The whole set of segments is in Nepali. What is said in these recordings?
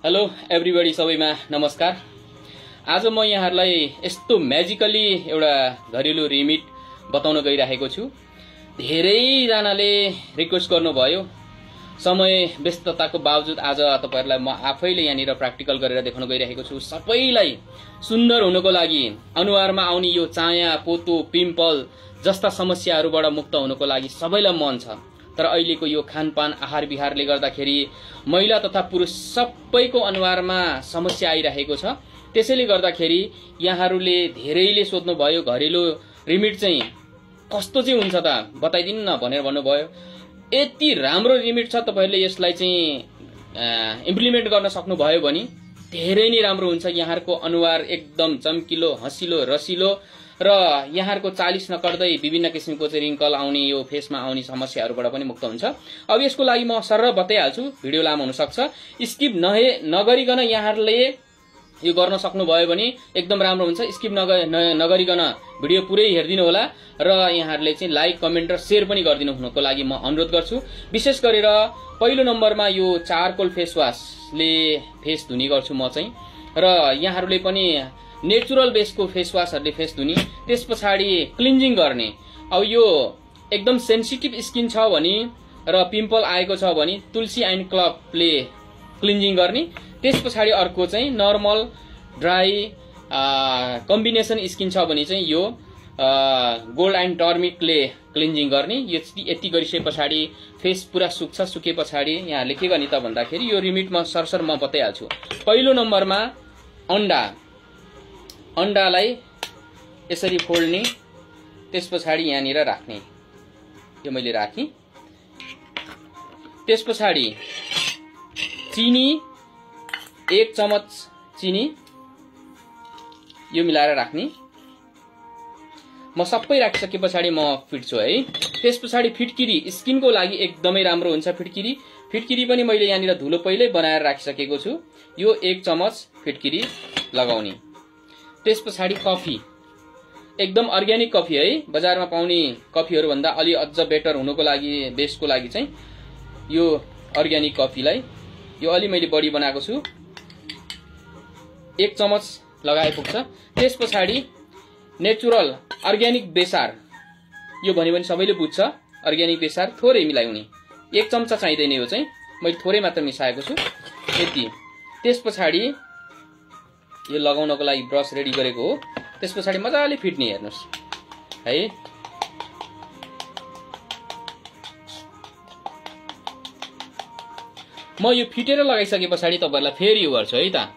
हेलो एभ्रीबडी, सबैमा नमस्कार। आज म यहाँहरूलाई यस्तो म्याजिकली एउटा घरेलु रिमिट बताउन गइरहेको छु। धेरैजनाले रिक्वेस्ट गर्नुभयो। समय व्यस्तताको बावजुद आज तपाईहरुलाई म आफैले यहाँनिर प्र्याक्टिकल गरेर देखाउन गइरहेको छु। सबैलाई सुन्दर हुनको लागि, अनुहारमा आउने यो चाया, पोतो, पिम्पल जस्ता समस्याहरूबाट मुक्त हुनको लागि सबैलाई मन छ। तर अहिलेको यो खानपान, आहार विहारले गर्दाखेरि महिला तथा पुरुष सबैको अनुहारमा समस्या आइरहेको छ। त्यसैले गर्दाखेरि यहाँहरूले धेरैले सोध्नुभयो घरेलु रिमिट चाहिँ कस्तो चाहिँ हुन्छ त बताइदिनु न भनेर भन्नुभयो। यति राम्रो रिमिट छ, तपाईहरुले यसलाई चाहिँ इम्प्लिमेन्ट गर्न सक्नुभयो भने धेरै नै राम्रो हुन्छ। यहाँहरुको अनुहार एकदम चम्किलो, हँसिलो, रसिलो र यहाँहरुको 40 नकर्दै विभिन्न किसिमको चाहिँ रिङ्कल आउने, यो फेसमा आउने समस्याहरूबाट पनि मुक्त हुन्छ। अब यसको लागि म सरर बताइहाल्छु, भिडियो लामो हुन सक्छ। स्किप नगरिकन यहाँहरुले यो गर्न सक्नुभयो भने एकदम राम्रो हुन्छ। स्किप नगरिकन भिडियो पुरै हेर्दिनु होला र यहाँहरुले चाहिँ लाइक, कमेन्ट र शेयर पनि गरिदिनु हुनको लागि म अनुरोध गर्छु। विशेष गरेर पहिलो नम्बरमा यो चारकोल फेस वाशले फेस धुनी गर्छु म चाहिँ, र यहाँहरुले पनि नेचुरल बेसको फेस वाशहरुले फेस धुनी, त्यसपछि क्लिन्जिङ गर्ने। अब यो एकदम सेन्सिटिभ स्किन छ भने र पिम्पल आएको छ भने तुलसी एन्ड क्लभले क्लिन्जिङ गर्ने। त्यसपछि अर्को चाहिँ नर्मल ड्राई कम्बिनेसन स्किन छ भने चाहिँ यो गोल्ड एन्ड टर्मिकले क्लिन्जिङ गर्ने। यति गरिसकेपछि फेस पुरा सुक्छ। सुकेपछि यहाँले के गर्ने त भन्दाखेरि यो रिमिटमा सरसर म बताइहाल्छु। पहिलो नम्बरमा अन्डालाई यसरी फोल्ने, त्यसपछि यहाँनिर राख्ने। यो मैले राखेँ। त्यसपछि चिनी 1 चमच चिनी यो मिलाएर राख्ने। म सबै राखिसकेपछि म फिट्छु है। त्यसपछि फिटकिरी स्किनको लागि एकदमै राम्रो हुन्छ। फिटकिरी पनि मैले यहाँनिर धुलो पहिल्यै बनाएर राखिसकेको छु। यो 1 चमच फिटकिरी लगाउने। त्यसपछि कफी, एकदम अर्ग्यानिक कफी है। बजारमा पाउने कफीहरू भन्दा अलि अझ बेटर हुनको लागि, बेसको लागि चाहिँ यो अर्ग्यानिक कफीलाई यो अलि मैले बढी बनाएको छु। 1 चमच लगाए पुग्छ। त्यसपछि नेचुरल अर्ग्यानिक बेसार, यो भन्यो भने सबैले बुझ्छ। अर्ग्यानिक बेसार थोरै मिलाउने, 1 चम्चा चाहिँदैन, यो चाहिँ मैले थोरै मात्र मिसाएको छु, यति। त्यसपछि यो लगाउनको लागि ब्रस रेडी गरेको हो। त्यसपछि मजाले फिट्ने, हेर्नुस् है। म यो फिटेर लगाइसकेपछि तपाईहरुलाई फेरि यो गर्छु है त।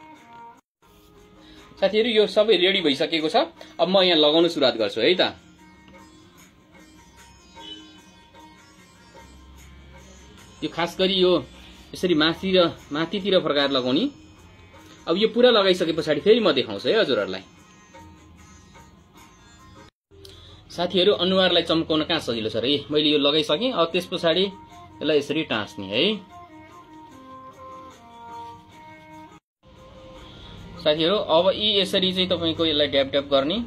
साथीहरु, यो सबै रेडी भइसकेको छ। अब म यहाँ लगाउन सुरुवात गर्छु है त। यो खास गरी यो यसरी माथितिर फर्काएर लगाउने। अब यो पुरा लगाइसकेपछि फेरि म देखाउँछु है हजुरहरुलाई। साथीहरु, अनुहारलाई चम्काउन कहाँ सजिलो छ रे। मैले यो लगाइसकेँ। अब त्यसपछि यसलाई यसरी टाँस्ने है। साथीहरु, अब यसरी चाहिँ तपाईको यसलाई ड्याप ड्याप गर्ने।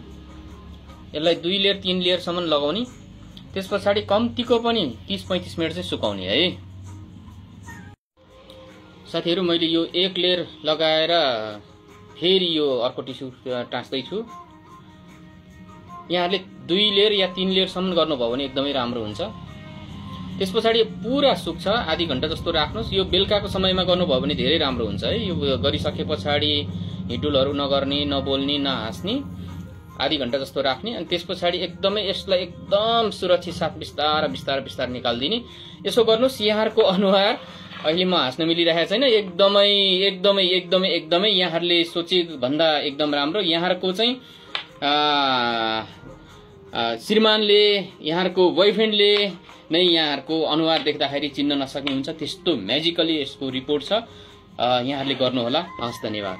यसलाई 2 लेयर 3 लेयर सम्म लगाउने। त्यसपछि कम्तीको पनि 30-35 मिनेट चाहिँ सुकाउने है। साथीहरु, मैले यो 1 लेयर लगाएर फेरि यो अर्को टिस्यु टाँस्दै छु। यहाँले 2 लेयर या 3 लेयर सम्म गर्नुभयो भने एकदमै राम्रो हुन्छ। त्यसपछि पुरा सुक्छ, आधी घण्टा जस्तो राख्नुस्। यो बेलुकाको समयमा गर्नुभयो भने धेरै राम्रो हुन्छ है। यो गरिसकेपछि हिडुलहरु नगर्ने, नबोल्ने, नहाँस्ने, आधी घण्टा जस्तो राख्ने। अनि त्यसपछि एकदमै यसलाई एकदम सुरक्षित साथ बिस्तार निकाल्दिने। यसो गर्नुस्। यहाँहरुको अनुहार अहिले म हाँस्न मिलिरहेको छैन, एकदमै यहाँहरुले सोचे भन्दा एकदम राम्रो। यहाँहरुको चाहिँ श्रीमानले, यहाँहरुको बोयफ्रेन्डले नै यहाँहरुको अनुहार देख्दाखेरि चिन्न नसक्ने हुन्छ। त्यस्तो म्याजिकली यसको रिपोर्ट छ। यहाँहरुले गर्नु होला। हस्, धन्यवाद।